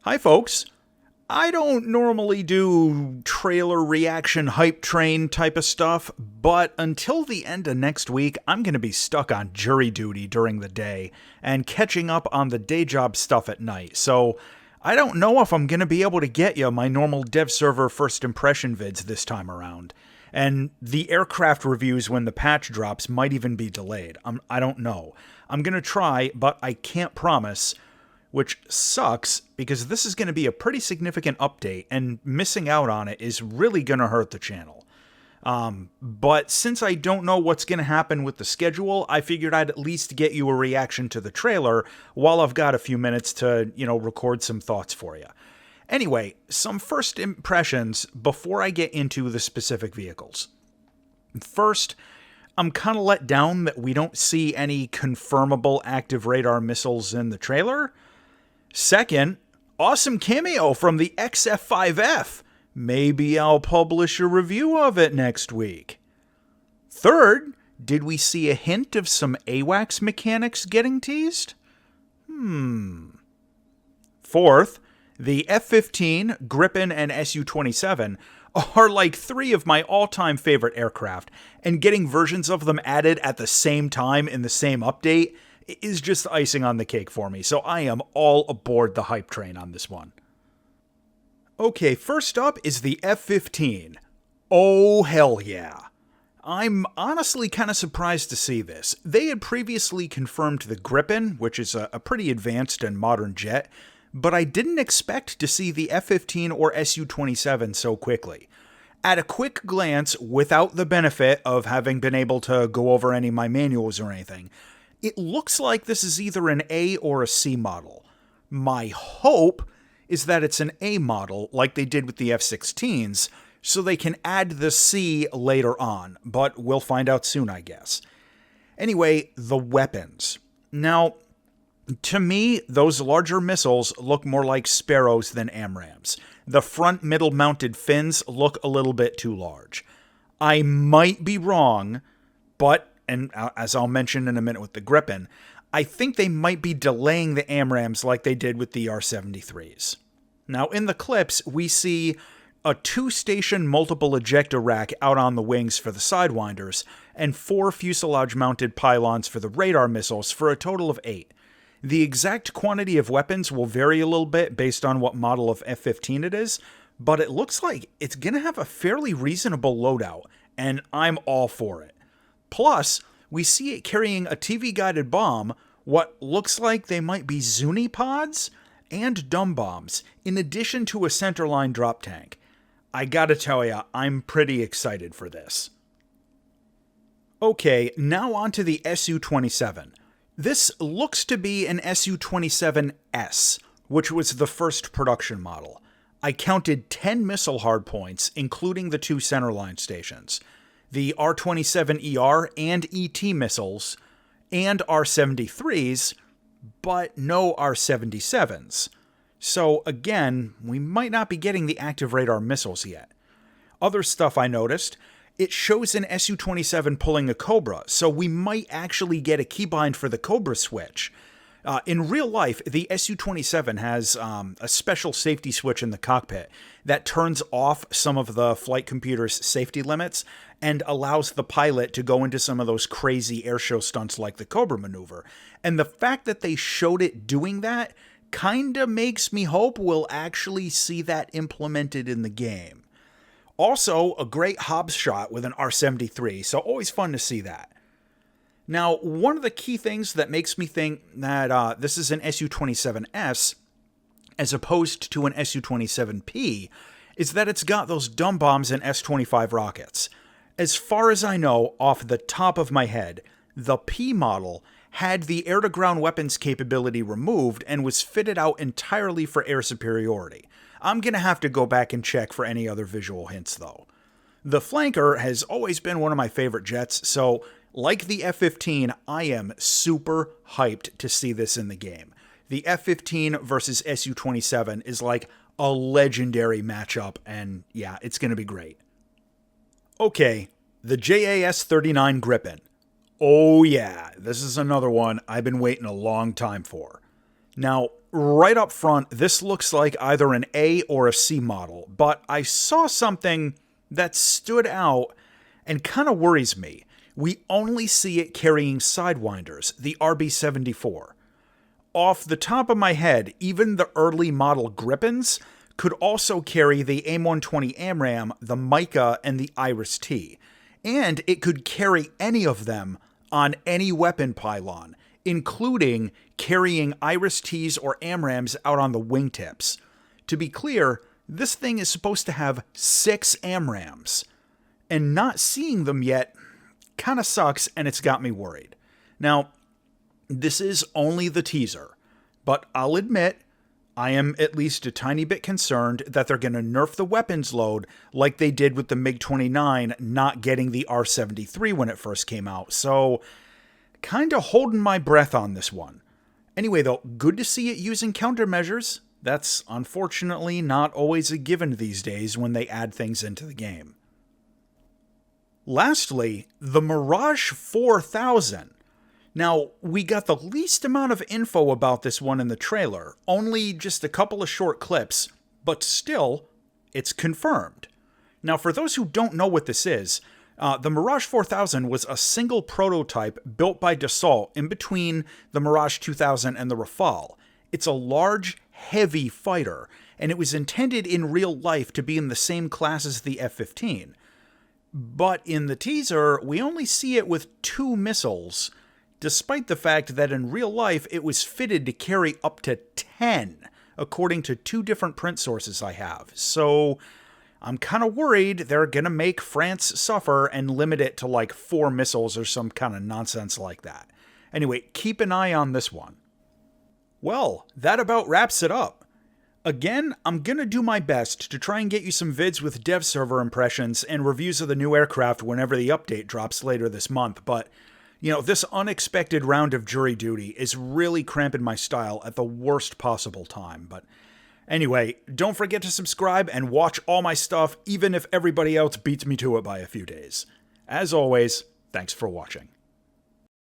Hi, folks. I don't normally do trailer reaction hype train type of stuff, but until the end of next week, I'm going to be stuck on jury duty during the day and catching up on the day job stuff at night. So I don't know if I'm going to be able to get you my normal dev server first impression vids this time around. And the aircraft reviews when the patch drops might even be delayed. I don't know. I'm going to try, but I can't promise. Which sucks, because this is going to be a pretty significant update, and missing out on it is really going to hurt the channel. But since I don't know what's going to happen with the schedule, I figured I'd at least get you a reaction to the trailer while I've got a few minutes to, record some thoughts for you. Anyway, some first impressions before I get into the specific vehicles. First, I'm kind of let down that we don't see any confirmable active radar missiles in the trailer. Second, awesome cameo from the F15. Maybe I'll publish a review of it next week. Third, did we see a hint of some AWACS mechanics getting teased? Fourth, the F15, Grippin, and Su27 are like three of my all-time favorite aircraft, and getting versions of them added at the same time in the same update is just icing on the cake for me, so I am all aboard the hype train on this one. Okay, first up is the F15. Oh, hell yeah. I'm honestly kind of surprised to see this. They had previously confirmed the Grippin, which is a pretty advanced and modern jet, but I didn't expect to see the F15 or Su27 so quickly. At a quick glance, without the benefit of having been able to go over any of my manuals or anything, it looks like this is either an A or a C model. My hope is that it's an A model, like they did with the F-16s, so they can add the C later on, but we'll find out soon, I guess. Anyway, the weapons. Now, to me, those larger missiles look more like Sparrows than AMRAAMs. The front middle-mounted fins look a little bit too large. I might be wrong, but and as I'll mention in a minute with the Grippin, I think they might be delaying the AMRAAMs like they did with the R-73s. Now, in the clips, we see a 2-station multiple ejector rack out on the wings for the Sidewinders, and 4 fuselage-mounted pylons for the radar missiles for a total of 8. The exact quantity of weapons will vary a little bit based on what model of F-15 it is, but it looks like it's going to have a fairly reasonable loadout, and I'm all for it. Plus, we see it carrying a TV-guided bomb, what looks like they might be Zuni pods, and dumb bombs, in addition to a centerline drop tank. I gotta tell ya, I'm pretty excited for this. Okay, now on to the Su27. This looks to be an Su27 S, which was the first production model. I counted 10 missile hardpoints, including the 2 centerline stations. The R-27ER and ET missiles, and R-73s, but no R-77s. So again, we might not be getting the active radar missiles yet. Other stuff I noticed, it shows an Su-27 pulling a Cobra, so we might actually get a keybind for the Cobra switch. In real life, the Su-27 has a special safety switch in the cockpit that turns off some of the flight computer's safety limits and allows the pilot to go into some of those crazy airshow stunts like the Cobra maneuver. And the fact that they showed it doing that kinda makes me hope we'll actually see that implemented in the game. Also, a great Hobbs shot with an R-73, so always fun to see that. Now, one of the key things that makes me think that this is an Su27 S as opposed to an Su27P is that it's got those dumb bombs and S-25 rockets. As far as I know, off the top of my head, the P model had the air-to-ground weapons capability removed and was fitted out entirely for air superiority. I'm going to have to go back and check for any other visual hints, though. The Flanker has always been one of my favorite jets, so like the F-15, I am super hyped to see this in the game. The F-15 versus Su-27 is like a legendary matchup, and yeah, it's going to be great. Okay, the JAS-39 Grippin. Oh yeah, this is another one I've been waiting a long time for. Now, right up front, this looks like either an A or a C model, but I saw something that stood out and kind of worries me. We only see it carrying Sidewinders, the RB74. Off the top of my head, even the early model Grippins could also carry the AIM-120 AMRAAM, the Mica, and the Iris-T. And it could carry any of them on any weapon pylon, including carrying Iris-Ts or AMRAAMs out on the wingtips. To be clear, this thing is supposed to have 6 AMRAAMs, and not seeing them yet kind of sucks, and it's got me worried. Now, this is only the teaser, but I'll admit I am at least a tiny bit concerned that they're going to nerf the weapons load like they did with the MiG-29 not getting the R-73 when it first came out, so kind of holding my breath on this one. Anyway though, good to see it using countermeasures. That's unfortunately not always a given these days when they add things into the game. Lastly, the Mirage 4000. Now, we got the least amount of info about this one in the trailer, only just a couple of short clips, but still, it's confirmed. Now, for those who don't know what this is, the Mirage 4000 was a single prototype built by Dassault in between the Mirage 2000 and the Rafale. It's a large, heavy fighter, and it was intended in real life to be in the same class as the F15. But in the teaser, we only see it with 2 missiles, despite the fact that in real life it was fitted to carry up to 10, according to 2 different print sources I have. So I'm kind of worried they're going to make France suffer and limit it to like 4 missiles or some kind of nonsense like that. Anyway, keep an eye on this one. Well, that about wraps it up. Again, I'm going to do my best to try and get you some vids with dev server impressions and reviews of the new aircraft whenever the update drops later this month, but this unexpected round of jury duty is really cramping my style at the worst possible time. But anyway, don't forget to subscribe and watch all my stuff, even if everybody else beats me to it by a few days. As always, thanks for watching.